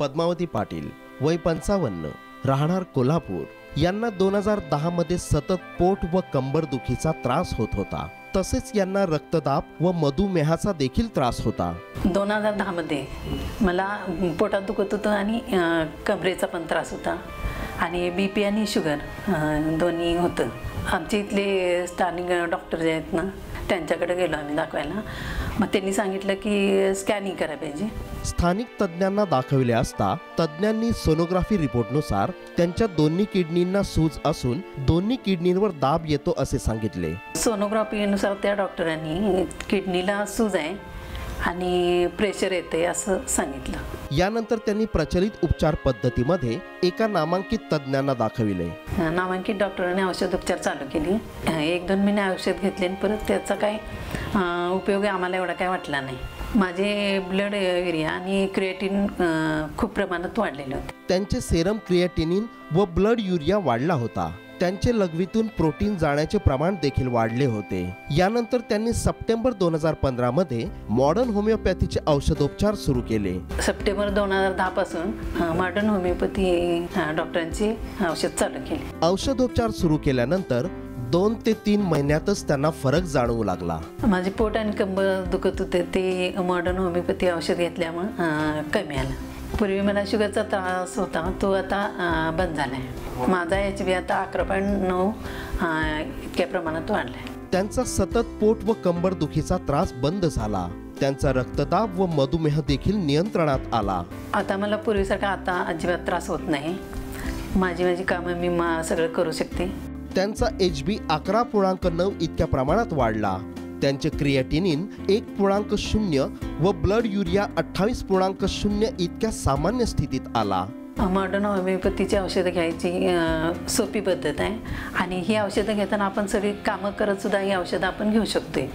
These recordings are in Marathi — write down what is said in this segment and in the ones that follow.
पद्मावती पाटील वय 55 राहणार कोल्हापूर यांना 2010 मध्ये सतत पोट व कंबर दुखीचा त्रास होत होता। तसेच यांना रक्तदाब व मधुमेहाचा देखील त्रास होता। 2010 मध्ये मला पोटात दुखत होतं आणि कमरेचा पण त्रास होता आणि बीपी आणि शुगर दोन्ही होतं। आमचे इथले स्थानिक डॉक्टर जे आहेत ना त्यांच्याकडे गेलो आम्ही दाखवायला। मग त्यांनी सांगितलं की स्कॅनिंग करा पाहिजे। स्थानिक तज्ञांना दाखविले असता तज्ञांनी सोनोग्राफी रिपोर्टनुसार त्यांच्या दोन्ही किडनींना सूज असून दोन्ही किडनींवर दाब येतो असे सांगितले। सोनोग्राफीनुसार त्या डॉक्टरांनी किडनीला सूज आहे आणि प्रेशर येते असं सांगितलं। यानंतर त्यांनी प्रचलित उपचार पद्धतीमध्ये एका नामांकित तज्ञांना दाखविले। नामांकित डॉक्टरांनी औषधोपचार चालू केली। 1-2 महिने औषध घेतले परत त्याचा काय उपयोग आम्हाला एवढा काय वाटला नाही। माझे ब्लड युरिया आणि क्रिएटिन खूप प्रमाणात वाढलेले होते। त्यांचे सेरम क्रिएटिनिन व ब्लड युरिया वाढला होता। त्यांचे लघवीतून प्रोटीन जाण्याचे प्रमाण देखील वाढले होते। यानंतर त्यांनी सप्टेंबर 2015 मध्ये मॉडर्न होमिओपॅथीचे औषधोपचार सुरू केले। सप्टेंबर 2010 पासून मॉडर्न होमिओपॅथी डॉक्टरांची औषध चालू केली। औषधोपचार सुरू केल्यानंतर 2 ते 3 महिन्यातच त्यांना फरक जाणवू लागला। माझे पोट आणि कंबर दुखत होते ते मॉडर्न होमिओपॅथी औषध घेतल्यामुळे कमी आलं। पूर्वी मला शुगरचा त्रास होता तो आता बंद झाला आहे। माझा HB आता 11.9 इतक्या प्रमाणात वाढला आहे। त्यांचा सतत पोट व कंबर दुखीचा त्रास बंद झाला। त्यांचा रक्तदाब व मधुमेह देखील नियंत्रणात आला। आता मला पूर्वीसारखा आता अजिबात त्रास होत नाही। माझी कामं मी सगळं करू शकते। त्यांचा HB 11.9 इतक्या प्रमाणात वाढला। त्यांचे क्रिएटिनिन 1.0 व ब्लड युरिया 28.0 इतक्या सामान्य स्थितीत आला। मॉडर्न होमिओपॅथीची औषधं घ्यायची सोपी पद्धत आहे आणि ही औषधं घेताना आपण सगळी कामं करत सुद्धा ही औषधं आपण घेऊ शकतोय।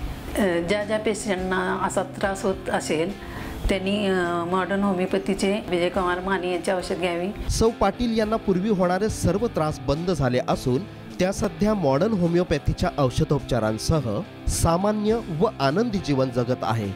ज्या पेशंटना असा त्रास होत असेल त्यांनी मॉडर्न होमिओपॅथीचे विजयकुमार माने यांची औषध घ्यावी। सौ पाटील यांना पूर्वी होणारे सर्व त्रास बंद झाले असून त्या सध्या मॉडर्न होमिओपॅथीच्या औषधोपचारांसह सामान्य व आनंदी जीवन जगत आहे।